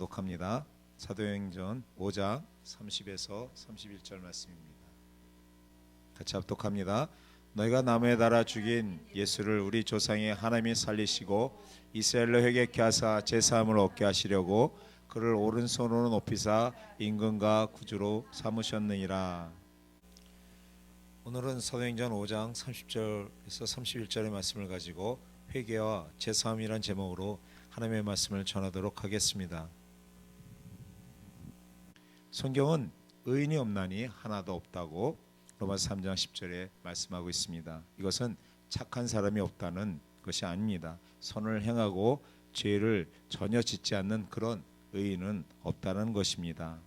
봉독합니다. 사도행전 5장 30에서 31절 말씀입니다. 같이 합독합니다. 너희가 나무에 달아 죽인 예수를 우리 조상이 하나님이 살리시고 이스라엘로 회개케 하사 제사함을 얻게 하시려고 그를 오른손으로 높이사 임금과 구주로 삼으셨느니라. 오늘은 사도행전 5장 30절에서 31절의 말씀을 가지고 회개와 제사함이란 제목으로 하나님의 말씀을 전하도록 하겠습니다. 성경은 의인이 없나니 하나도 없다고 로마서 3장 10절에 말씀하고 있습니다. 이것은 착한 사람이 없다는 것이 아닙니다. 선을 행하고 죄를 전혀 짓지 않는 그런 의인은 없다는 것입니다.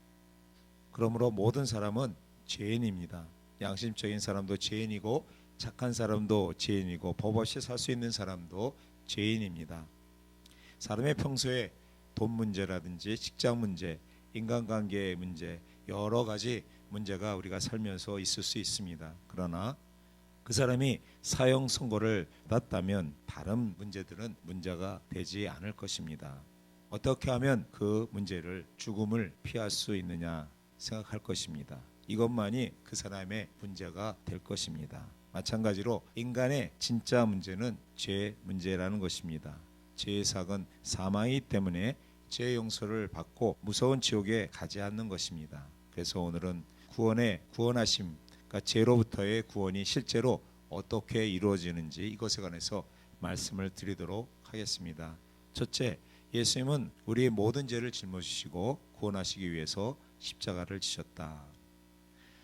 그러므로 모든 사람은 죄인입니다. 양심적인 사람도 죄인이고 착한 사람도 죄인이고 법 없이 살 수 있는 사람도 죄인입니다. 사람의 평소에 돈 문제라든지 직장 문제, 인간관계의 문제, 여러 가지 문제가 우리가 살면서 있을 수 있습니다. 그러나 그 사람이 사형 선고를 받았다면 다른 문제들은 문제가 되지 않을 것입니다. 어떻게 하면 그 문제를 죽음을 피할 수 있느냐 생각할 것입니다. 이것만이 그 사람의 문제가 될 것입니다. 마찬가지로 인간의 진짜 문제는 죄 문제라는 것입니다. 죄의 삭은 사망이기 때문에 죄 용서를 받고 무서운 지옥에 가지 않는 것입니다. 그래서 오늘은 구원하심, 그러니까 죄로부터의 구원이 실제로 어떻게 이루어지는지 이것에 관해서 말씀을 드리도록 하겠습니다. 첫째, 예수님은 우리의 모든 죄를 짊어지시고 구원하시기 위해서 십자가를 지셨다.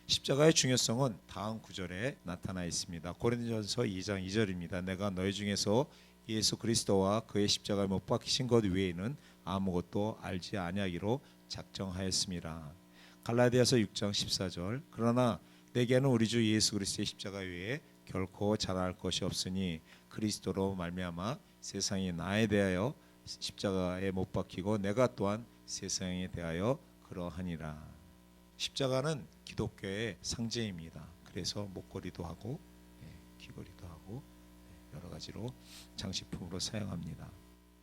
십자가의 중요성은 다음 구절에 나타나 있습니다. 고린도전서 2장 2절입니다. 내가 너희 중에서 예수 그리스도와 그의 십자가에 못 박히신 것 외에는 아무것도 알지 아니하기로 작정하였습니다. 갈라디아서 6장 14절 그러나 내게는 우리 주 예수 그리스도의 십자가 외에 결코 자랑할 것이 없으니 그리스도로 말미암아 세상이 나에 대하여 십자가에 못 박히고 내가 또한 세상에 대하여 그러하니라. 십자가는 기독교의 상징입니다. 그래서 목걸이도 하고 귀걸이도 하고 여러 가지로 장식품으로 사용합니다.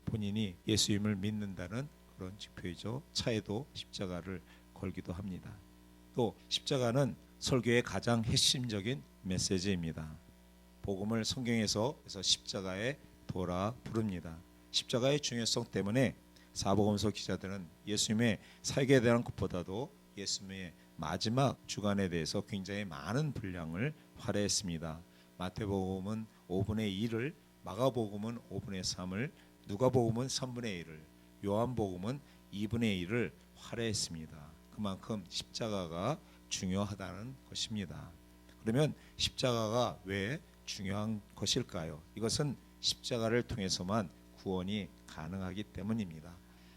본인이 예수님을 믿는다는 그런 지표이죠. 차에도 십자가를 걸기도 합니다. 또 십자가는 설교의 가장 핵심적인 메시지입니다. 복음을 성경에서 십자가의 도라 부릅니다. 십자가의 중요성 때문에 사복음서 기자들은 예수님의 사역에 대한 것보다도 예수님의 마지막 주간에 대해서 굉장히 많은 분량을 할애했습니다. 마태복음은 5분의 1을, 마가복음은 5분의 3을, 누가복음은 3분의 1을, 요한복음은 2분의 1을 할애했습니다. 그만큼 십자가가 중요하다는 것입니다. 그러면 십자가가 왜 중요한 것일까요? 이것은 십자가를 통해서만 구원이 가능하기 때문입니다.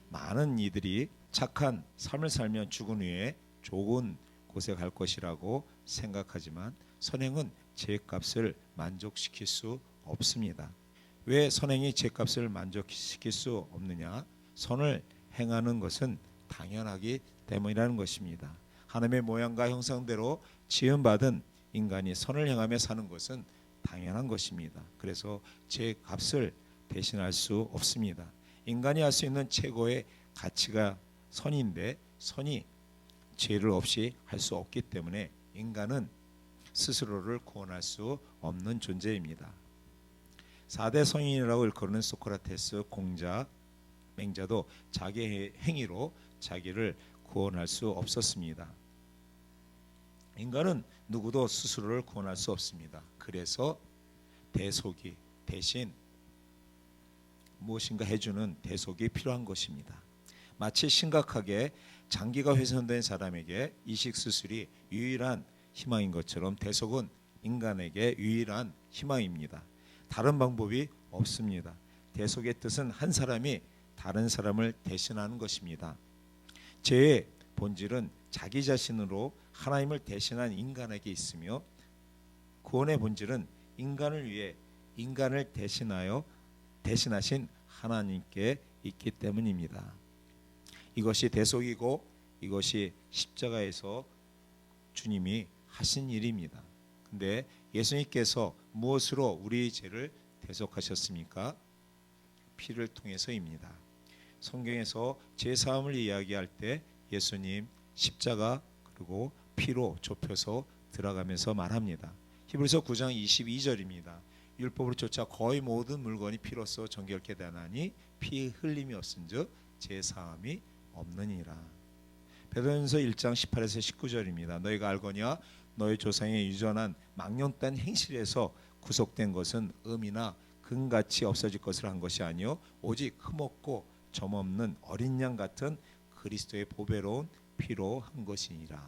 많은 이들이 착한 삶을 살면 죽은 후에 좋은 곳에 갈 것이라고 생각하지만 선행은 죄값을 만족시킬 수 없습니다. 왜 선행이 죄값을 만족시킬 수 없느냐? 선을 행하는 것은 당연하기 때문이라는 것입니다. 하나님의 모양과 형상대로 지음받은 인간이 선을 행하며 사는 것은 당연한 것입니다. 그래서 죄값을 대신할 수 없습니다. 인간이 할 수 있는 최고의 가치가 선인데 선이 죄를 없이 할 수 없기 때문에 인간은 스스로를 구원할 수 없는 존재입니다. 4대 성인이라고 일컬는 소크라테스, 공자, 맹자도 자기 행위로 자기를 구원할 수 없었습니다. 인간은 누구도 스스로를 구원할 수 없습니다. 그래서 대속이 대신 무엇인가 해주는 대속이 필요한 것입니다. 마치 심각하게 장기가 훼손된 사람에게 이식 수술이 유일한 희망인 것처럼 대속은 인간에게 유일한 희망입니다. 다른 방법이 없습니다. 대속의 뜻은 한 사람이 다른 사람을 대신하는 것입니다. 죄의 본질은 자기 자신으로 하나님을 대신한 인간에게 있으며 구원의 본질은 인간을 위해 인간을 대신하신 하나님께 있기 때문입니다. 이것이 대속이고 이것이 십자가에서 주님이 하신 일입니다. 근데 예수님께서 무엇으로 우리의 죄를 대속하셨습니까? 피를 통해서입니다. 성경에서 제사함을 이야기할 때 예수님 십자가 그리고 피로 좁혀서 들어가면서 말합니다. 히브리서 9장 22절입니다. 율법으로 쫓아 거의 모든 물건이 피로써 정결케 되나니 피 흘림이 없은즉 제사함이 없느니라. 베드로전서 1장 18에서 19절입니다. 너희가 알거니와 너희 조상의 유전한 망령된 행실에서 구속된 것은 음이나 금같이 없어질 것을 한 것이 아니요 오직 흠없고 점없는 어린 양 같은 그리스도의 보배로운 피로 한 것이니라.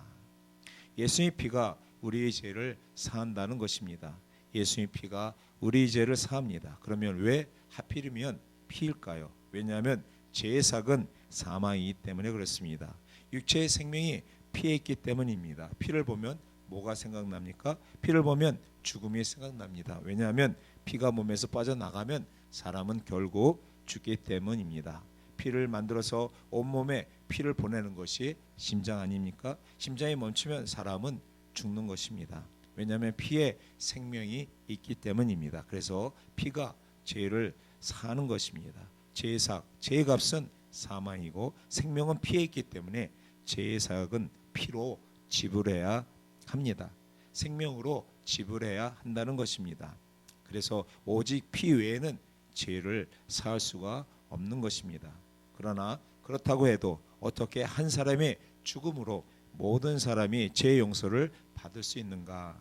예수의 피가 우리의 죄를 사한다는 것입니다. 예수의 피가 우리의 죄를 사합니다. 그러면 왜 하필이면 피일까요? 왜냐하면 죄의 삭은 사망이기 때문에 그렇습니다. 육체의 생명이 피에 있기 때문입니다. 피를 보면 뭐가 생각납니까? 피를 보면 죽음이 생각납니다. 왜냐하면 피가 몸에서 빠져나가면 사람은 결국 죽기 때문입니다. 피를 만들어서 온몸에 피를 보내는 것이 심장 아닙니까? 심장이 멈추면 사람은 죽는 것입니다. 왜냐하면 피에 생명이 있기 때문입니다. 그래서 피가 죄를 사하는 것입니다. 죄의 삭, 죄의 값은 사망이고 생명은 피에 있기 때문에 죄의 삭은 피로 지불해야 합니다. 생명으로 지불해야 한다는 것입니다. 그래서 오직 피 외에는 죄를 사할 수가 없는 것입니다. 그러나 그렇다고 해도 어떻게 한 사람의 죽음으로 모든 사람이 죄 용서를 받을 수 있는가?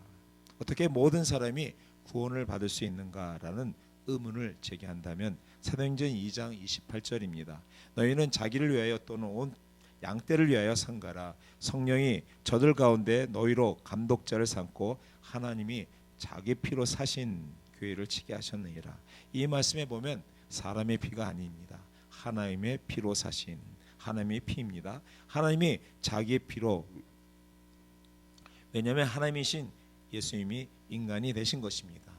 어떻게 모든 사람이 구원을 받을 수 있는가라는 의문을 제기한다면 사도행전 2장 28절입니다. 너희는 자기를 위하여 또는 온 양떼를 위하여 상가라. 성령이 저들 가운데 너희로 감독자를 삼고 하나님이 자기 피로 사신 교회를 치게 하셨느니라. 이 말씀에 보면 사람의 피가 아닙니다. 하나님의 피로 사신 하나님의 피입니다. 하나님이 자기의 피로, 왜냐하면 하나님이신 예수님이 인간이 되신 것입니다.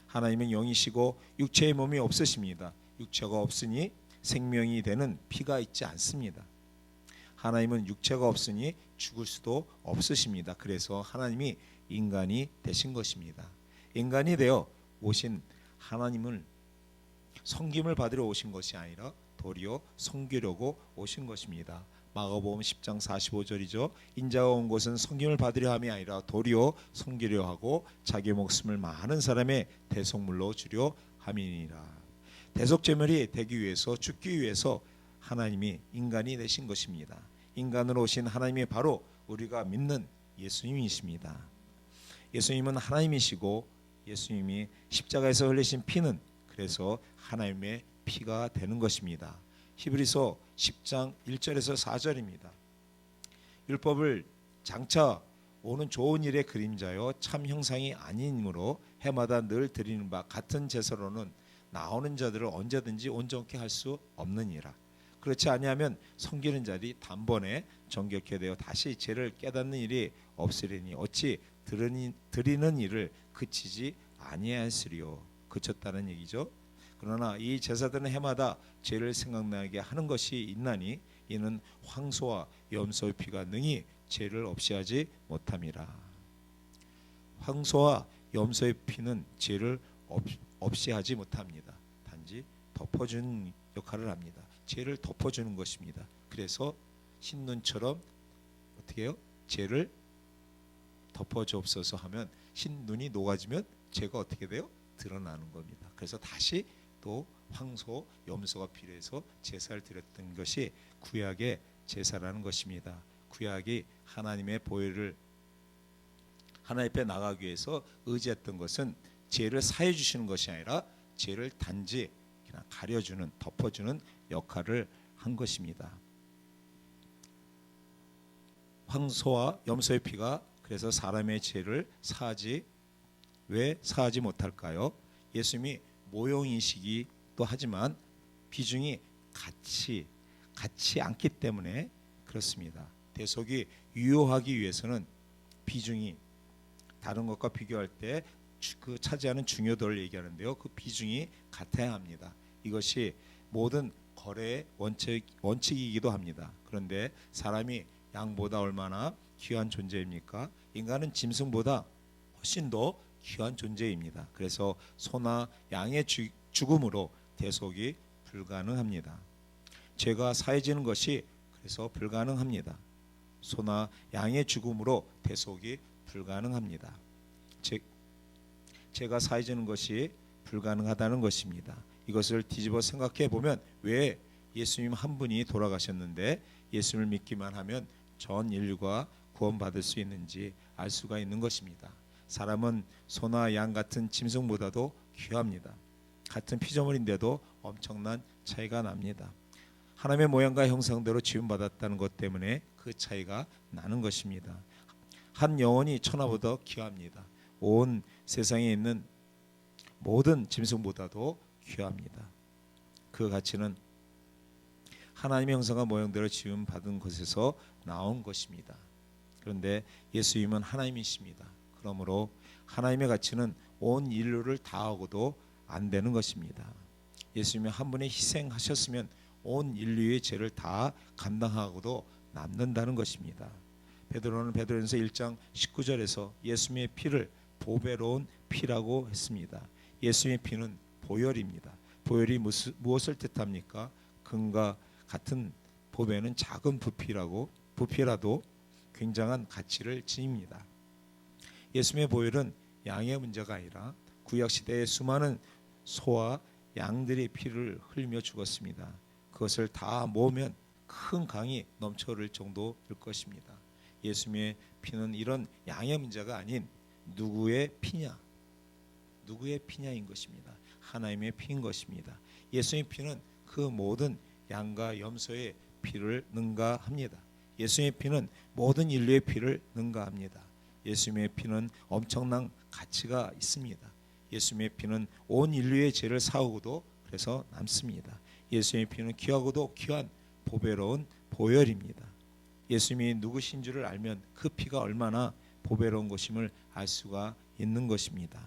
하나님은 영이시고 육체의 몸이 없으십니다. 육체가 없으니 생명이 되는 피가 있지 않습니다. 하나님은 육체가 없으니 죽을 수도 없으십니다. 그래서 하나님이 인간이 되신 것입니다. 인간이 되어 오신 하나님을 섬김을 받으러 오신 것이 아니라 도리어 섬기려고 오신 것입니다. 마가복음 10장 45절이죠. 인자가 온 곳은 섬김을 받으려 함이 아니라 도리어 섬기려 하고 자기 목숨을 많은 사람의 대속물로 주려 함이니라. 대속제물이 되기 위해서, 죽기 위해서 하나님이 인간이 되신 것입니다. 인간으로 오신 하나님이 바로 우리가 믿는 예수님이십니다. 예수님은 하나님이시고 예수님이 십자가에서 흘리신 피는 그래서 하나님의 피가 되는 것입니다. 히브리서 10장 1절에서 4절입니다. 율법을 장차 오는 좋은 일의 그림자요 참 형상이 아니므로 해마다 늘 드리는 바 같은 제사로는 나오는 자들을 언제든지 온전케 할 수 없느니라. 그렇지 아니하면 섬기는 자들이 단번에 정결케 되어 다시 죄를 깨닫는 일이 없으리니 어찌 드리는 일을 그치지 아니하였으리요. 그쳤다는 얘기죠. 그러나 이 제사들은 해마다 죄를 생각나게 하는 것이 있나니 이는 황소와 염소의 피가 능히 죄를 없이 하지 못함이라. 황소와 염소의 피는 죄를 없이 하지 못합니다. 단지 덮어주는 역할을 합니다. 죄를 덮어주는 것입니다. 그래서 흰눈처럼 어떻게 해요? 죄를 덮어주옵소서 하면 흰눈이 녹아지면 죄가 어떻게 돼요? 드러나는 겁니다. 그래서 다시 또 황소, 염소가 필요해서 제사를 드렸던 것이 구약의 제사라는 것입니다. 구약이 하나님의 보혈을 하나님 앞에 나가기 위해서 의지했던 것은 죄를 사해 주시는 것이 아니라 죄를 단지 그냥 가려주는, 덮어주는 역할을 한 것입니다. 황소와 염소의 피가 그래서 사람의 죄를 왜 사하지 못할까요? 예수님이 모형이시기도 하지만 비중이 같이 않기 때문에 그렇습니다. 대속이 유효하기 위해서는 비중이 다른 것과 비교할 때 그 차지하는 중요도를 얘기하는데요. 그 비중이 같아야 합니다. 이것이 모든 거래의 원칙이기도 합니다. 그런데 사람이 양보다 얼마나 귀한 존재입니까? 인간은 짐승보다 훨씬 더 귀한 존재입니다. 그래서 소나 양의 죽음으로 대속이 불가능합니다. 죄가 사해지는 것이 그래서 불가능합니다. 소나 양의 죽음으로 대속이 불가능합니다. 죄가 사해지는 것이 불가능하다는 것입니다. 이것을 뒤집어 생각해 보면 왜 예수님 한 분이 돌아가셨는데 예수를 믿기만 하면 전 인류가 구원받을 수 있는지 알 수가 있는 것입니다. 사람은 소나 양 같은 짐승보다도 귀합니다. 같은 피조물인데도 엄청난 차이가 납니다. 하나님의 모양과 형상대로 지음받았다는 것 때문에 그 차이가 나는 것입니다. 한 영혼이 천하보다 귀합니다. 온 세상에 있는 모든 짐승보다도 귀합니다. 그 가치는 하나님의 형상과 모양대로 지음받은 것에서 나온 것입니다. 그런데 예수님은 하나님이십니다. 그러므로 하나님의 가치는 온 인류를 다하고도 안 되는 것입니다. 예수님이 한 분의 희생하셨으면 온 인류의 죄를 다 감당하고도 남는다는 것입니다. 베드로는 베드로전서 1장 19절에서 예수님의 피를 보배로운 피라고 했습니다. 예수님의 피는 보혈입니다. 보혈이 무엇을 뜻합니까? 금과 같은 보배는 작은 부피라도 굉장한 가치를 지닙니다. 예수님의 보혈은 양의 문제가 아니라 구약 시대의 수많은 소와 양들의 피를 흘리며 죽었습니다. 그것을 다 모으면 큰 강이 넘쳐 흐를 정도일 것입니다. 예수님의 피는 이런 양의 문제가 아닌 누구의 피냐? 누구의 피냐인 것입니다. 하나님의 피인 것입니다. 예수님의 피는 그 모든 양과 염소의 피를 능가합니다. 예수님의 피는 모든 인류의 피를 능가합니다. 예수님의 피는 엄청난 가치가 있습니다. 예수님의 피는 온 인류의 죄를 사오고도 그래서 남습니다. 예수님의 피는 귀하고도 귀한 보배로운 보혈입니다. 예수님이 누구신 줄을 알면 그 피가 얼마나 보배로운 것임을 알 수가 있는 것입니다.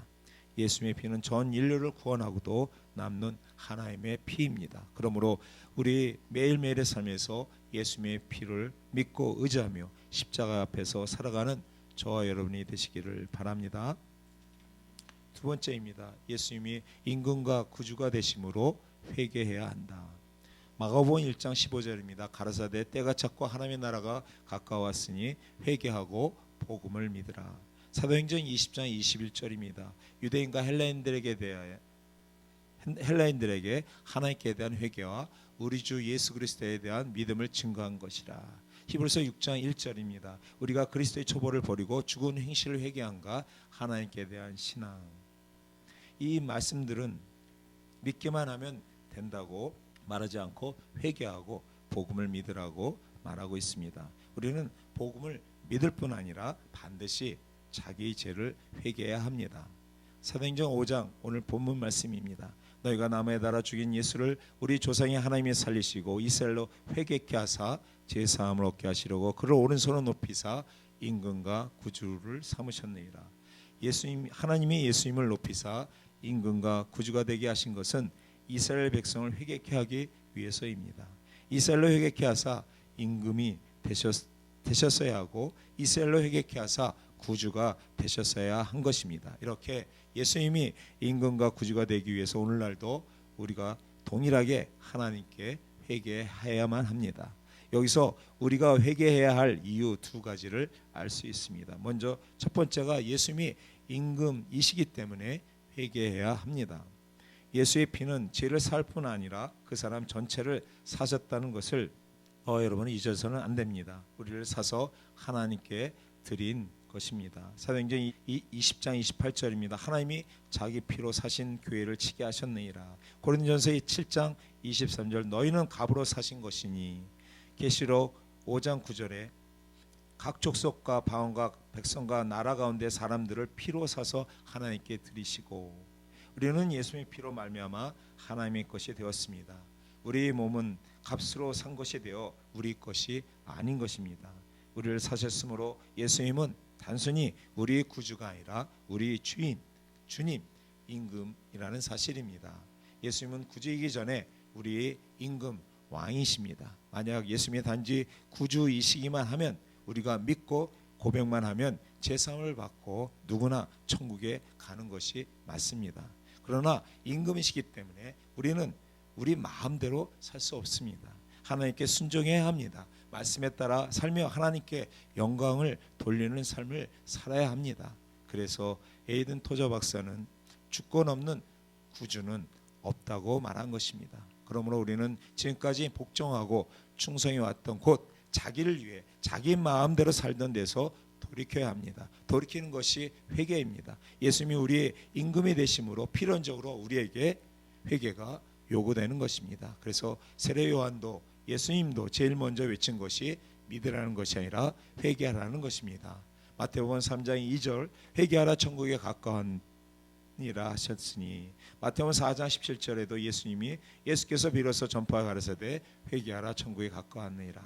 예수님의 피는 전 인류를 구원하고도 남는 하나님의 피입니다. 그러므로 우리 매일매일의 삶에서 예수님의 피를 믿고 의지하며 십자가 앞에서 살아가는 저와 여러분이 되시기를 바랍니다. 두 번째입니다. 예수님이 임금과 구주가 되심으로 회개해야 한다. 마가복음 1장 15절입니다. 가라사대 때가 찼고 하나님의 나라가 가까웠으니 회개하고 복음을 믿으라. 사도행전 20장 21절입니다. 유대인과 헬라인들에게 하나님께 대한 회개와 우리 주 예수 그리스도에 대한 믿음을 증거한 것이라. 히브리서 6장 1절입니다. 우리가 그리스도의 초보를 버리고 죽은 행실을 회개한가 하나님께 대한 신앙. 이 말씀들은 믿기만 하면 된다고 말하지 않고 회개하고 복음을 믿으라고 말하고 있습니다. 우리는 복음을 믿을 뿐 아니라 반드시 자기 죄를 회개해야 합니다. 사도행전 5장 오늘 본문 말씀입니다. 너희가 나무에 달아 죽인 예수를 우리 조상이 하나님이 살리시고 이스라엘로 회개케 하사 제사함을 얻게 하시려고 그를 오른손으로 높이사 임금과 구주를 삼으셨느니라. 하나님이 예수님을 높이사 임금과 구주가 되게 하신 것은 이스라엘 백성을 회개케 하기 위해서입니다. 이스라엘로 회개케 하사 임금이 되셨어야 하고 이스라엘로 회개케 하사 구주가 되셨어야 한 것입니다. 이렇게 예수님이 임금과 구주가 되기 위해서 오늘날도 우리가 동일하게 하나님께 회개해야만 합니다. 여기서 우리가 회개해야 할 이유 두 가지를 알 수 있습니다. 먼저 첫 번째가 예수님이 임금이시기 때문에 회개해야 합니다. 예수의 피는 죄를 살 뿐 아니라 그 사람 전체를 사셨다는 것을 여러분은 잊어서는 안 됩니다. 우리를 사서 하나님께 드린 것입니다. 사도행전 20장 28절입니다. 하나님이 자기 피로 사신 교회를 치게 하셨느니라. 고린도전서 7장 23절 너희는 값으로 사신 것이니. 계시록 5장 9절에 각 족속과 방언과 백성과 나라 가운데 사람들을 피로 사서 하나님께 드리시고. 우리는 예수님의 피로 말미암아 하나님의 것이 되었습니다. 우리 몸은 값으로 산 것이 되어 우리 것이 아닌 것입니다. 우리를 사셨으므로 예수님은 단순히 우리의 구주가 아니라 우리 주인, 주님, 임금이라는 사실입니다. 예수님은 구주이기 전에 우리의 임금, 왕이십니다. 만약 예수님이 단지 구주이시기만 하면 우리가 믿고 고백만 하면 제사함을 받고 누구나 천국에 가는 것이 맞습니다. 그러나 임금이시기 때문에 우리는 우리 마음대로 살 수 없습니다. 하나님께 순종해야 합니다. 말씀에 따라 살며 하나님께 영광을 돌리는 삶을 살아야 합니다. 그래서 에이든 토저 박사는 주권 없는 구주는 없다고 말한 것입니다. 그러므로 우리는 지금까지 복종하고 충성해 왔던 곳 자기를 위해 자기 마음대로 살던 데서 돌이켜야 합니다. 돌이키는 것이 회개입니다. 예수님이 우리의 임금이 되심으로 필연적으로 우리에게 회개가 요구되는 것입니다. 그래서 세례 요한도 예수님도 제일 먼저 외친 것이 믿으라는 것이 아니라 회개하라는 것입니다. 마태복음 3장 2절 회개하라 천국에 가까우니라 하셨으니, 마태복음 4장 17절에도 예수께서 비로소 전파하 가라사대 회개하라 천국에 가까웠느니라.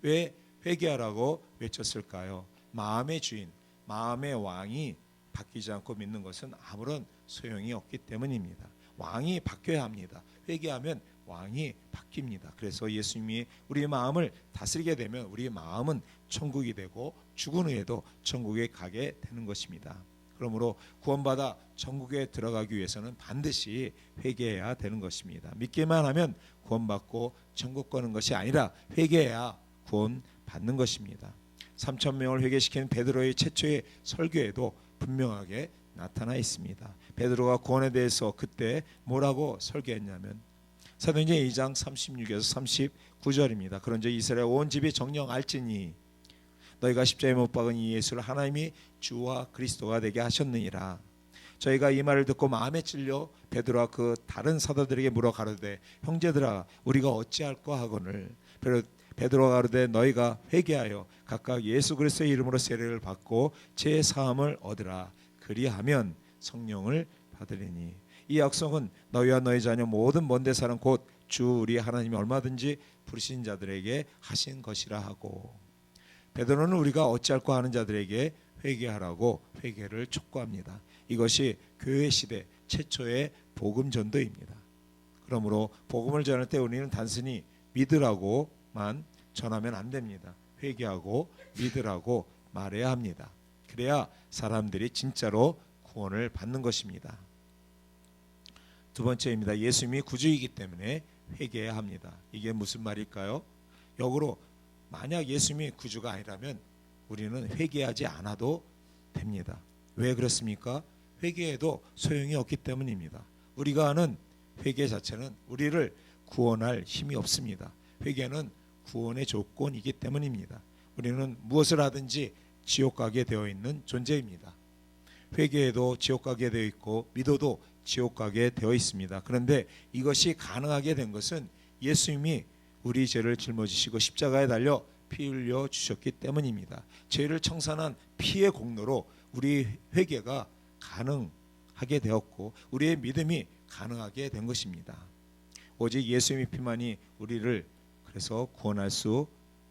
왜 회개하라고 외쳤을까요? 마음의 주인, 마음의 왕이 바뀌지 않고 믿는 것은 아무런 소용이 없기 때문입니다. 왕이 바뀌어야 합니다. 회개하면 왕이 바뀝니다. 그래서 예수님이 우리의 마음을 다스리게 되면 우리의 마음은 천국이 되고 죽은 후에도 천국에 가게 되는 것입니다. 그러므로 구원받아 천국에 들어가기 위해서는 반드시 회개해야 되는 것입니다. 믿기만 하면 구원받고 천국 가는 것이 아니라 회개해야 구원받는 것입니다. 3,000명을 회개시킨 베드로의 최초의 설교에도 분명하게 나타나 있습니다. 베드로가 구원에 대해서 그때 뭐라고 설교했냐면 사도행전 2장 36에서 39절입니다. 그런즉 이스라엘 온 집이 정령 알지니 너희가 십자가에 못 박은 이 예수를 하나님이 주와 그리스도가 되게 하셨느니라. 저희가 이 말을 듣고 마음에 찔려 베드로와 그 다른 사도들에게 물어 가로되 형제들아 우리가 어찌할까 하거늘 베드로가 가로되 너희가 회개하여 각각 예수 그리스도의 이름으로 세례를 받고 죄 사함을 얻으라. 그리하면 성령을 받으리니 이 약속은 너희와 너희 자녀 모든 먼데 사는 곧 주 우리 하나님이 얼마든지 부르신 자들에게 하신 것이라 하고, 베드로는 우리가 어찌할까 하는 자들에게 회개하라고 회개를 촉구합니다. 이것이 교회 시대 최초의 복음 전도입니다. 그러므로 복음을 전할 때 우리는 단순히 믿으라고만 전하면 안 됩니다. 회개하고 믿으라고 말해야 합니다. 그래야 사람들이 진짜로 구원을 받는 것입니다. 두 번째입니다. 예수님이 구주이기 때문에 회개해야 합니다. 이게 무슨 말일까요? 역으로 만약 예수님이 구주가 아니라면 우리는 회개하지 않아도 됩니다. 왜 그렇습니까? 회개해도 소용이 없기 때문입니다. 우리가 하는 회개 자체는 우리를 구원할 힘이 없습니다. 회개는 구원의 조건이기 때문입니다. 우리는 무엇을 하든지 지옥 가게 되어 있는 존재입니다. 회개해도 지옥 가게 되어 있고 믿어도 지옥 가게 되어 있습니다. 그런데 이것이 가능하게 된 것은 예수님이 우리 죄를 짊어지시고 십자가에 달려 피 흘려 주셨기 때문입니다. 죄를 청산한 피의 공로로 우리 회개가 가능하게 되었고 우리의 믿음이 가능하게 된 것입니다. 오직 예수님의 피만이 우리를 그래서 구원할 수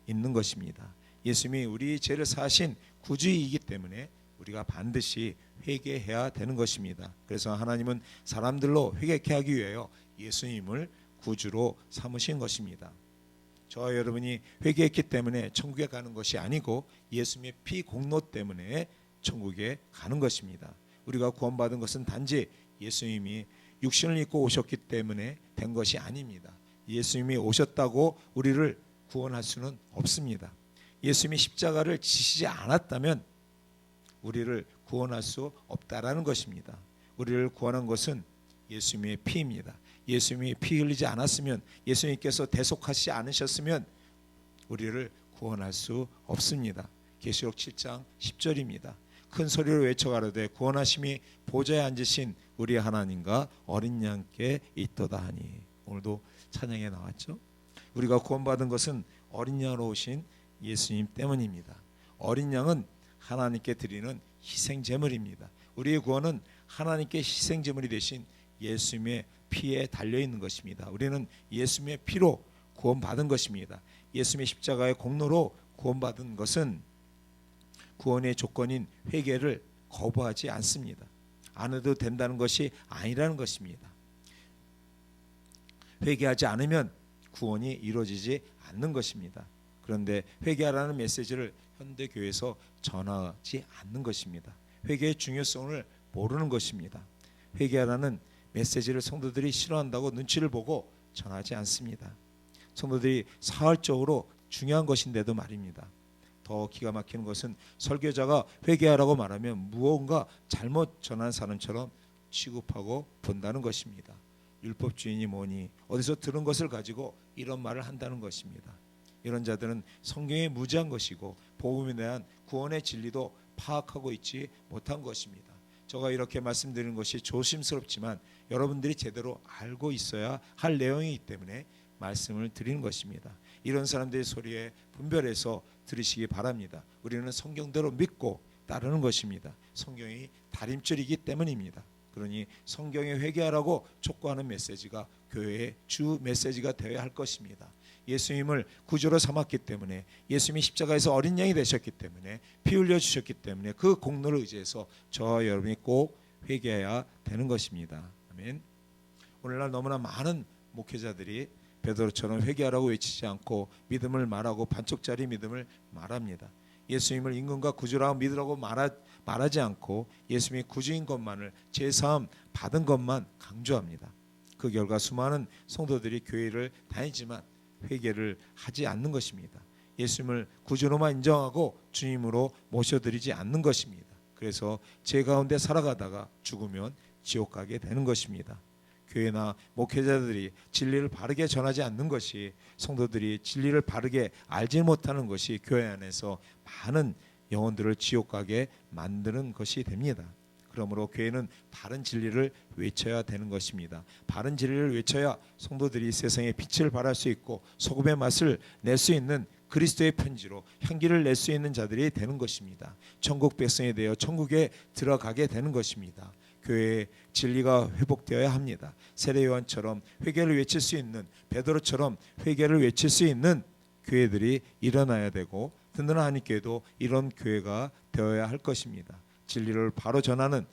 있는 것입니다. 예수님이 우리 죄를 사하신 구주이기 때문에 우리가 반드시 회개해야 되는 것입니다. 그래서 하나님은 사람들로 회개케 하기 위하여 예수님을 구주로 삼으신 것입니다. 저와 여러분이 회개했기 때문에 천국에 가는 것이 아니고 예수님의 피 공로 때문에 천국에 가는 것입니다. 우리가 구원받은 것은 단지 예수님이 육신을 입고 오셨기 때문에 된 것이 아닙니다. 예수님이 오셨다고 우리를 구원할 수는 없습니다. 예수님이 십자가를 지시지 않았다면 우리를 구원할 수 없다라는 것입니다. 우리를 구원한 것은 예수님의 피입니다. 예수님이 피 흘리지 않았으면, 예수님께서 대속하시지 않으셨으면 우리를 구원할 수 없습니다. 계시록 7장 10절입니다. 큰 소리로 외쳐 가로되 구원하심이 보좌에 앉으신 우리 하나님과 어린 양께 있도다 하니. 오늘도 찬양에 나왔죠. 우리가 구원받은 것은 어린 양으로 오신 예수님 때문입니다. 어린 양은 하나님께 드리는 희생제물입니다. 우리의 구원은 하나님께 희생제물이 되신 예수님의 피에 달려있는 것입니다. 우리는 예수님의 피로 구원받은 것입니다. 예수님의 십자가의 공로로 구원받은 것은 구원의 조건인 회개를 거부하지 않습니다. 안 해도 된다는 것이 아니라는 것입니다. 회개하지 않으면 구원이 이루어지지 않는 것입니다. 그런데 회개하라는 메시지를 현대교회에서 전하지 않는 것입니다. 회개의 중요성을 모르는 것입니다. 회개하라는 메시지를 성도들이 싫어한다고 눈치를 보고 전하지 않습니다. 성도들이 사활적으로 중요한 것인데도 말입니다. 더 기가 막히는 것은 설교자가 회개하라고 말하면 무언가 잘못 전한 사람처럼 취급하고 본다는 것입니다. 율법주의니 뭐니 어디서 들은 것을 가지고 이런 말을 한다는 것입니다. 이런 자들은 성경에 무지한 것이고 복음에 대한 구원의 진리도 파악하고 있지 못한 것입니다. 제가 이렇게 말씀드리는 것이 조심스럽지만 여러분들이 제대로 알고 있어야 할 내용이기 때문에 말씀을 드리는 것입니다. 이런 사람들의 소리에 분별해서 들으시기 바랍니다. 우리는 성경대로 믿고 따르는 것입니다. 성경이 다림줄이기 때문입니다. 그러니 성경에 회개하라고 촉구하는 메시지가 교회의 주 메시지가 되어야 할 것입니다. 예수님을 구주로 삼았기 때문에, 예수님이 십자가에서 어린 양이 되셨기 때문에, 피 흘려 주셨기 때문에 그 공로를 의지해서 저와 여러분이 꼭 회개해야 되는 것입니다. 아멘. 오늘날 너무나 많은 목회자들이 베드로처럼 회개하라고 외치지 않고 믿음을 말하고 반쪽짜리 믿음을 말합니다. 예수님을 임금과 구주라고 믿으라고 말하지 않고 예수님이 구주인 것만을 제사함 받은 것만 강조합니다. 그 결과 수많은 성도들이 교회를 다니지만 회개를 하지 않는 것입니다. 예수님을 구주로만 인정하고 주님으로 모셔드리지 않는 것입니다. 그래서 죄 가운데 살아가다가 죽으면 지옥 가게 되는 것입니다. 교회나 목회자들이 진리를 바르게 전하지 않는 것이, 성도들이 진리를 바르게 알지 못하는 것이 교회 안에서 많은 영혼들을 지옥 가게 만드는 것이 됩니다. 그러므로 교회는 바른 진리를 외쳐야 되는 것입니다. 바른 진리를 외쳐야 성도들이 세상에 빛을 발할 수 있고 소금의 맛을 낼 수 있는 그리스도의 편지로 향기를 낼 수 있는 자들이 되는 것입니다. 천국 백성이 되어 천국에 들어가게 되는 것입니다. 교회의 진리가 회복되어야 합니다. 세례 요한처럼 회개를 외칠 수 있는, 베드로처럼 회개를 외칠 수 있는 교회들이 일어나야 되고, 든든한 하나님께도 이런 교회가 되어야 할 것입니다. 진리를 바로 전하는,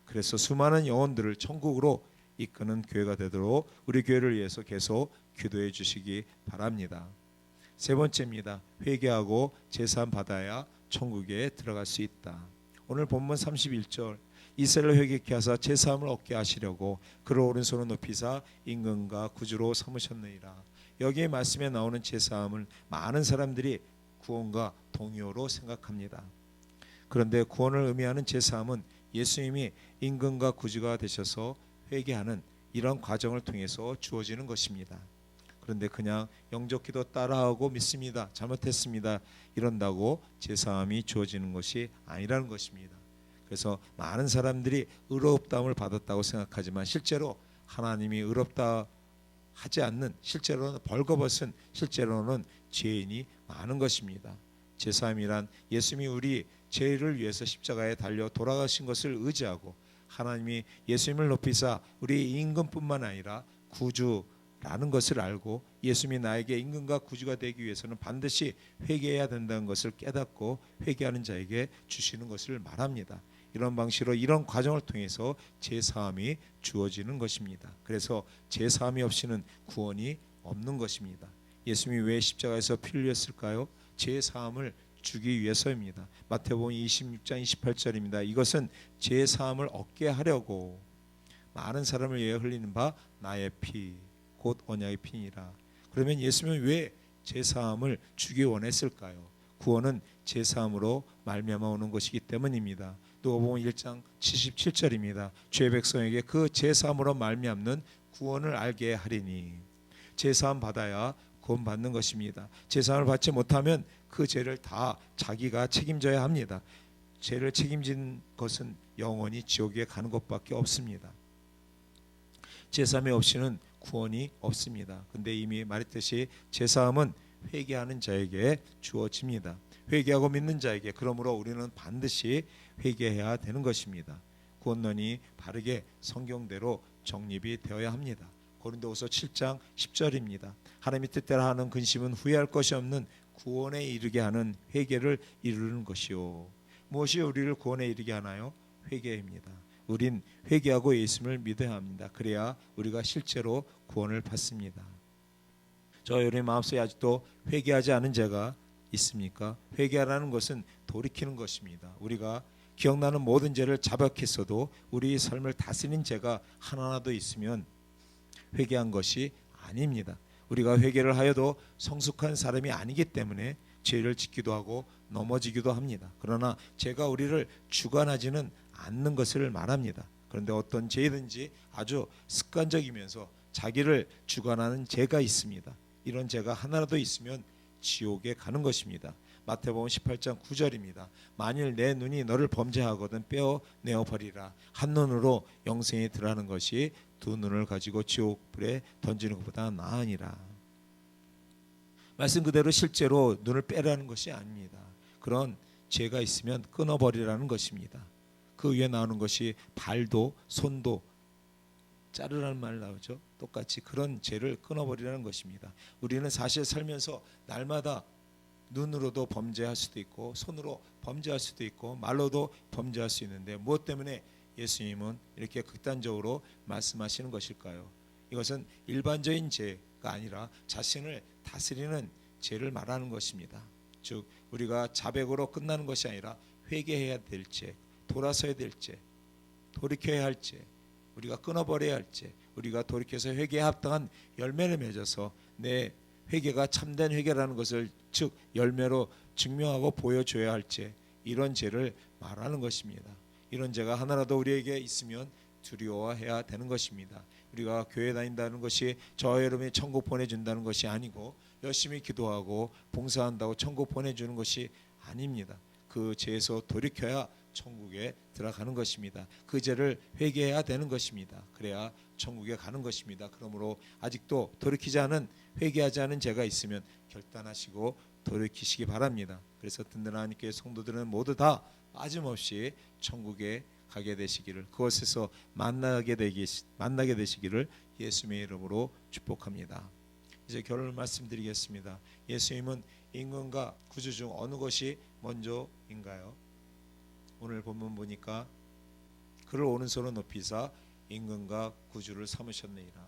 그래서 수많은 영혼들을 천국으로 이끄는 교회가 되도록 우리 교회를 위해서 계속 기도해 주시기 바랍니다. 세 번째입니다. 회개하고 제사함 받아야 천국에 들어갈 수 있다. 오늘 본문 31절, 이스라엘을 회개케 하사 제사함을 얻게 하시려고 그를 오른손을 높이사 임금과 구주로 삼으셨느니라. 여기에 말씀에 나오는 제사함을 많은 사람들이 구원과 동요로 생각합니다. 그런데 구원을 의미하는 제사함은 예수님이 임금과 구주가 되셔서 회개하는 이런 과정을 통해서 주어지는 것입니다. 그런데 그냥 영접기도 따라하고 믿습니다, 잘못했습니다 이런다고 제사함이 주어지는 것이 아니라는 것입니다. 그래서 많은 사람들이 의롭다함을 받았다고 생각하지만 실제로 하나님이 의롭다 하지 않는, 실제로는 벌거벗은, 실제로는 죄인이 많은 것입니다. 제사함이란 예수님이 우리 죄를 위해서 십자가에 달려 돌아가신 것을 의지하고 하나님이 예수님을 높이사 우리 임금뿐만 아니라 구주라는 것을 알고 예수님이 나에게 임금과 구주가 되기 위해서는 반드시 회개해야 된다는 것을 깨닫고 회개하는 자에게 주시는 것을 말합니다. 이런 방식으로 이런 과정을 통해서 제사함이 주어지는 것입니다. 그래서 제사함이 없이는 구원이 없는 것입니다. 예수님이 왜 십자가에서 피 흘렸을까요? 제사함을 주기 위해서입니다. 마태복음 26장 28절입니다. 이것은 제사함을 얻게 하려고 많은 사람을 위해 흘리는 바 나의 피, 곧 언약의 피니라. 그러면 예수님은 왜 제사함을 주기 원했을까요? 구원은 제사함으로 말미암아 오는 것이기 때문입니다. 누가복음 1장 77절입니다. 죄 백성에게 그 제사함으로 말미암는 구원을 알게 하리니. 제사함 받아야 구원받는 것입니다. 제사함을 받지 못하면 그 죄를 다 자기가 책임져야 합니다. 죄를 책임진 것은 영원히 지옥에 가는 것밖에 없습니다. 제사함이 없이는 구원이 없습니다. 근데 이미 말했듯이 제사함은 회개하는 자에게 주어집니다. 회개하고 믿는 자에게. 그러므로 우리는 반드시 회개해야 되는 것입니다. 구원론이 바르게 성경대로 정립이 되어야 합니다. 고린도후서 7장 10절입니다. 하나님의 뜻대로 하는 근심은 후회할 것이 없는 구원에 이르게 하는 회개를 이루는 것이요. 무엇이 우리를 구원에 이르게 하나요? 회개입니다. 우린 회개하고 예수님을 믿어야 합니다. 그래야 우리가 실제로 구원을 받습니다. 저 여러분의 마음속에 아직도 회개하지 않은 죄가 있습니까? 회개하라는 것은 돌이키는 것입니다. 우리가 기억나는 모든 죄를 자백했어도 우리 삶을 다스린 죄가 하나라도 있으면 회개한 것이 아닙니다. 우리가 회개를 하여도 성숙한 사람이 아니기 때문에 죄를 짓기도 하고 넘어지기도 합니다. 그러나 죄가 우리를 주관하지는 않는 것을 말합니다. 그런데 어떤 죄든지 아주 습관적이면서 자기를 주관하는 죄가 있습니다. 이런 죄가 하나라도 있으면 지옥에 가는 것입니다. 마태복음 18장 9절입니다. 만일 내 눈이 너를 범죄하거든 빼어내어 버리라. 한 눈으로 영생에 들어가는 것이 두 눈을 가지고 지옥불에 던지는 것보다 나으니라. 말씀 그대로 실제로 눈을 빼라는 것이 아닙니다. 그런 죄가 있으면 끊어버리라는 것입니다. 그 위에 나오는 것이 발도 손도 자르라는 말 나오죠. 똑같이 그런 죄를 끊어버리라는 것입니다. 우리는 사실 살면서 날마다 눈으로도 범죄할 수도 있고 손으로 범죄할 수도 있고 말로도 범죄할 수 있는데 무엇 때문에 예수님은 이렇게 극단적으로 말씀하시는 것일까요? 이것은 일반적인 죄가 아니라 자신을 다스리는 죄를 말하는 것입니다. 즉 우리가 자백으로 끝나는 것이 아니라 회개해야 될 죄, 돌아서야 될 죄, 돌이켜야 할 죄, 우리가 끊어버려야 할 죄, 우리가 돌이켜서 회개에 합당한 열매를 맺어서 내 회개가 참된 회개라는 것을 즉 열매로 증명하고 보여줘야 할 죄, 이런 죄를 말하는 것입니다. 이런 죄가 하나라도 우리에게 있으면 두려워해야 되는 것입니다. 우리가 교회 다닌다는 것이 저 여러분이 천국 보내준다는 것이 아니고 열심히 기도하고 봉사한다고 천국 보내주는 것이 아닙니다. 그 죄에서 돌이켜야 천국에 들어가는 것입니다. 그 죄를 회개해야 되는 것입니다. 그래야 천국에 가는 것입니다. 그러므로 아직도 돌이키지 않은 회개하지 않은 죄가 있으면 결단하시고 돌이키시기 바랍니다. 그래서 든든한 하나님께 성도들은 모두 다 빠짐없이 천국에 가게 되시기를, 그곳에서 만나게 되시기를 예수님의 이름으로 축복합니다. 이제 결론을 말씀드리겠습니다. 예수님은 임금과 구주 중 어느 것이 먼저인가요? 오늘 본문 보니까 그를 오른손으로 높이사 임금과 구주를 삼으셨느니라.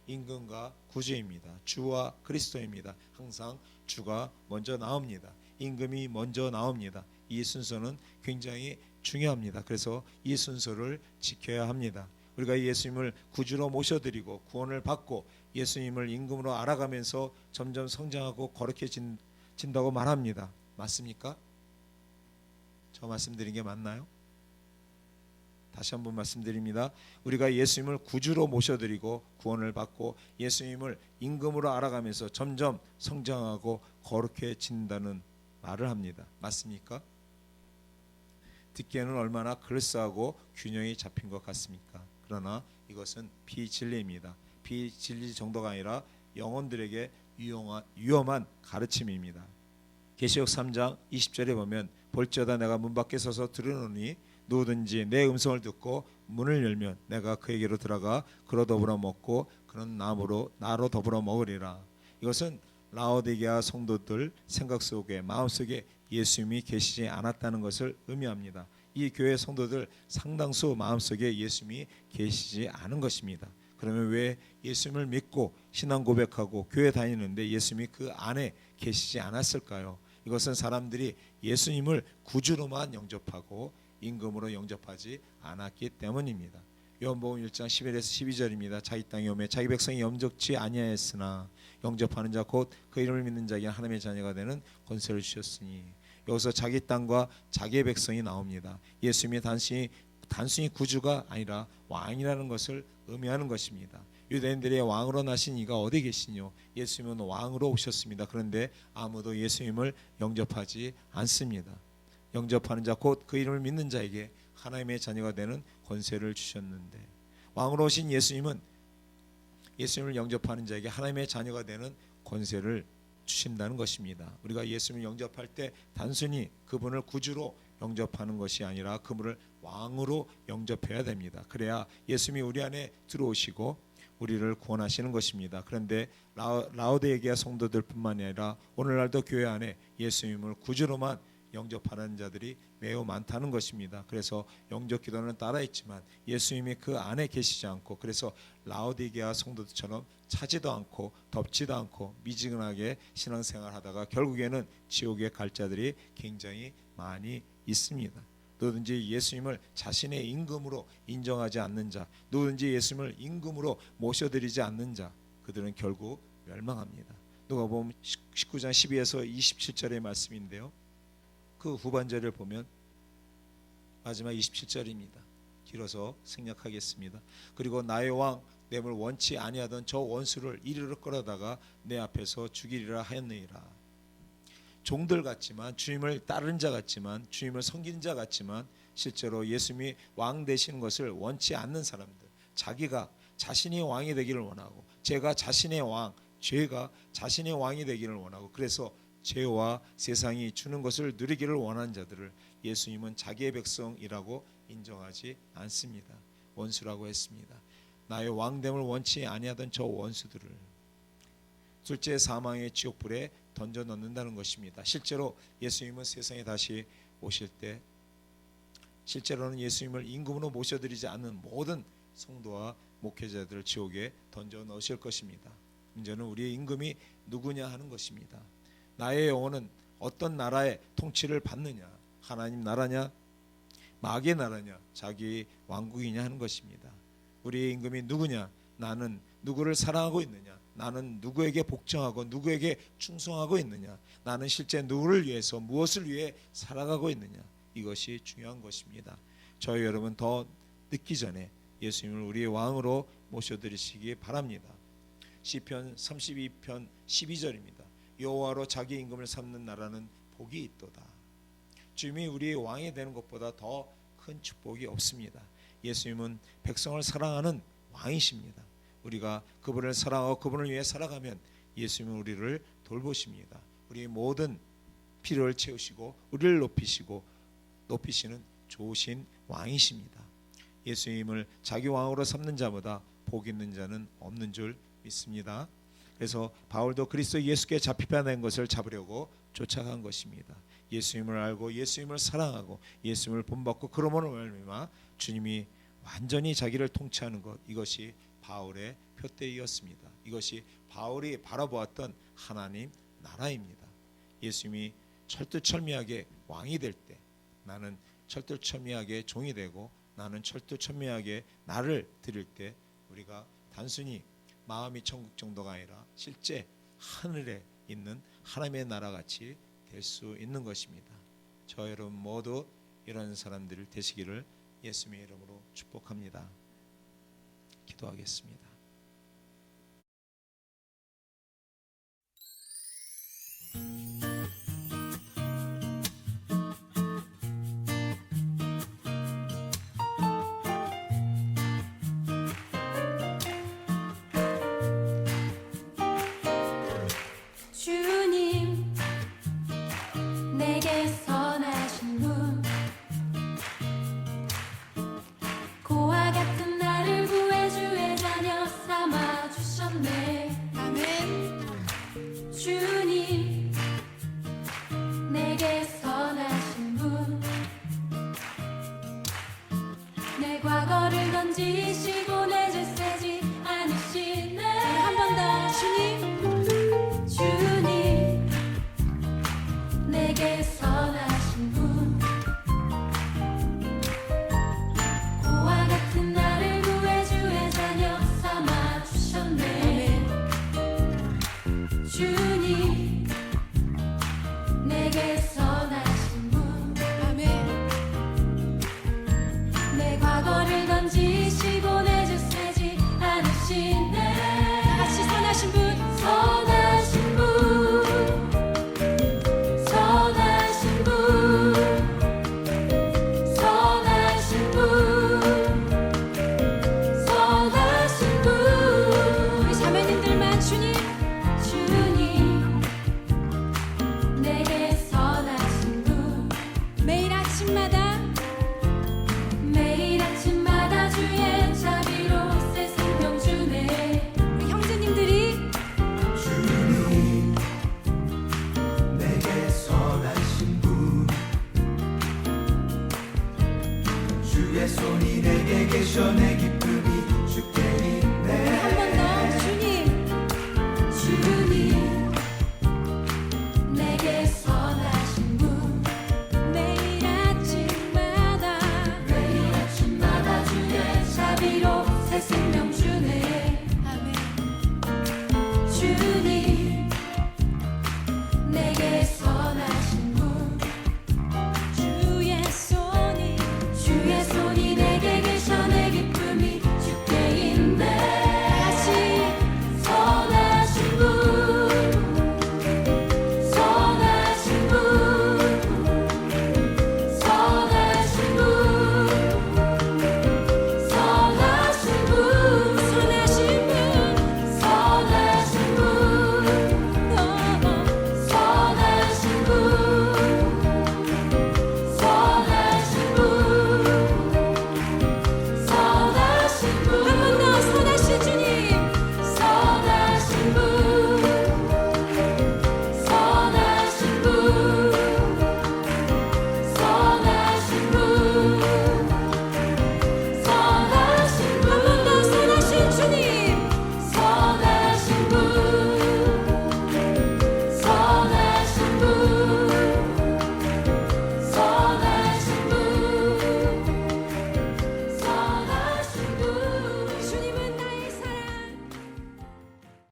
임금과 구주입니다. 주와 그리스도입니다. 항상 주가 먼저 나옵니다. 임금이 먼저 나옵니다. 이 순서는 굉장히 중요합니다. 그래서 이 순서를 지켜야 합니다. 우리가 예수님을 구주로 모셔드리고 구원을 받고 예수님을 임금으로 알아가면서 점점 성장하고 거룩해진다고 말합니다. 맞습니까? 저 말씀드린 게 맞나요? 다시 한번 말씀드립니다. 우리가 예수님을 구주로 모셔드리고 구원을 받고 예수님을 임금으로 알아가면서 점점 성장하고 거룩해진다는 말을 합니다. 맞습니까? 듣기에는 얼마나 그럴싸하고 균형이 잡힌 것 같습니까? 그러나 이것은 비진리입니다. 비진리 정도가 아니라 영혼들에게 위험한 가르침입니다. 계시록 3장 20절에 보면 볼지어다 내가 문 밖에 서서 들으노니 누구든지 내 음성을 듣고 문을 열면 내가 그에게로 들어가 그로 더불어 먹고 그는 나로 더불어 먹으리라. 이것은 라오디게아 성도들 생각 속에 마음속에 예수님이 계시지 않았다는 것을 의미합니다. 이 교회 성도들 상당수 마음속에 예수님이 계시지 않은 것입니다. 그러면 왜 예수님을 믿고 신앙 고백하고 교회 다니는데 예수님이 그 안에 계시지 않았을까요? 이것은 사람들이 예수님을 구주로만 영접하고 임금으로 영접하지 않았기 때문입니다. 요한복음 1장 11에서 12절입니다. 자기 땅에 오매 자기 백성이 영접치 아니하였으나 영접하는 자 곧 그 이름을 믿는 자에게 하나님의 자녀가 되는 권세를 주셨으니, 여기서 자기 땅과 자기의 백성이 나옵니다. 예수님이 단순히 구주가 아니라 왕이라는 것을 의미하는 것입니다. 유대인들의 왕으로 나신 이가 어디 계시뇨? 예수님은 왕으로 오셨습니다. 그런데 아무도 예수님을 영접하지 않습니다. 영접하는 자 곧 그 이름을 믿는 자에게 하나님의 자녀가 되는 권세를 주셨는데, 왕으로 오신 예수님은 예수님을 영접하는 자에게 하나님의 자녀가 되는 권세를 주신다는 것입니다. 우리가 예수님을 영접할 때 단순히 그분을 구주로 영접하는 것이 아니라 그분을 왕으로 영접해야 됩니다. 그래야 예수님이 우리 안에 들어오시고 우리를 구원하시는 것입니다. 그런데 라오디게아 성도들뿐만 아니라 오늘날도 교회 안에 예수님을 구주로만 영접하는 자들이 매우 많다는 것입니다. 그래서 영접 기도는 따라했지만 예수님이 그 안에 계시지 않고, 그래서 라오디게아 성도들처럼 차지도 않고 덥지도 않고 미지근하게 신앙생활하다가 결국에는 지옥에 갈 자들이 굉장히 많이 있습니다. 누구든지 예수님을 자신의 임금으로 인정하지 않는 자, 누구든지 예수님을 임금으로 모셔드리지 않는 자, 그들은 결국 멸망합니다. 누가복음 19장 12에서 27절의 말씀인데요, 그 후반절을 보면 마지막 27절입니다. 길어서 생략하겠습니다. 그리고 나의 왕 됨을 원치 아니하던 저 원수를 이리로 끌어다가 내 앞에서 죽이리라 하였느니라. 종들 같지만, 주님을 따르는 자 같지만, 주님을 섬기는 자 같지만 실제로 예수님이 왕 되시는 것을 원치 않는 사람들, 자기가 자신이 왕이 되기를 원하고, 제가 자신의 왕, 죄가 자신의 왕이 되기를 원하고, 그래서 죄와 세상이 주는 것을 누리기를 원하는 자들을 예수님은 자기의 백성이라고 인정하지 않습니다. 원수라고 했습니다. 나의 왕됨을 원치 아니하던 저 원수들을 둘째 사망의 지옥불에 던져 넣는다는 것입니다. 실제로 예수님은 세상에 다시 오실 때 실제로는 예수님을 임금으로 모셔드리지 않는 모든 성도와 목회자들을 지옥에 던져 넣으실 것입니다. 문제는 우리의 임금이 누구냐 하는 것입니다. 나의 영혼은 어떤 나라의 통치를 받느냐, 하나님 나라냐, 마귀의 나라냐, 자기 왕국이냐 하는 것입니다. 우리의 임금이 누구냐, 나는 누구를 사랑하고 있느냐, 나는 누구에게 복종하고 누구에게 충성하고 있느냐, 나는 실제 누구를 위해서 무엇을 위해 살아가고 있느냐, 이것이 중요한 것입니다. 저희 여러분 더 늦기 전에 예수님을 우리의 왕으로 모셔드리시기 바랍니다. 시편 32편 12절입니다. 여호와로 자기 임금을 삼는 나라는 복이 있도다. 주님이 우리의 왕이 되는 것보다 더 큰 축복이 없습니다. 예수님은 백성을 사랑하는 왕이십니다. 우리가 그분을 사랑하고 그분을 위해 살아가면 예수님은 우리를 돌보십니다. 우리의 모든 필요를 채우시고 우리를 높이시는 좋으신 왕이십니다. 예수님을 자기 왕으로 삼는 자보다 복 있는 자는 없는 줄 믿습니다. 그래서 바울도 그리스도 예수께 잡히려는 것을 잡으려고 쫓아간 것입니다. 예수님을 알고 예수님을 사랑하고 예수님을 본받고 그러므로 말미암아 주님이 완전히 자기를 통치하는 것, 이것이 바울의 표대이었습니다. 이것이 바울이 바라보았던 하나님 나라입니다. 예수님이 철두철미하게 왕이 될 때 나는 철두철미하게 종이 되고 나는 철두철미하게 나를 드릴 때 우리가 단순히 마음이 천국 정도가 아니라 실제 하늘에 있는 하나님의 나라같이 될 수 있는 것입니다. 저 여러분 모두 이런 사람들 되시기를 예수님의 이름으로 축복합니다. 기도하겠습니다. 주님, 내게 선하신 분, 고와 같은 나를 구해 주의 자녀 삼아 주셨네. 아멘. 주님, 내게 선하신 분, 내 과거를 던지시고 내 죄 세지 않으시네. 한 번 더. 주님, 내게 선하신 분, 고와 같은 나를 구해 주의 자녀 삼아 주셨네. 주님, 내게 선하신 분, 내 과거를 던지시고 내 죄 세지 않으시네. 다 같이 선하신 분, 선하신 분, 선하신 분, 선하신 분, 선하신 분. 우리 자매님들만 주님, 주님, 내게 선하신 분, 매일 아침마다 주의 자비로 새 생명 주네. 우리 형제님들이 주님, 내게 선하신 분, 주의 손이 내게 계셔 내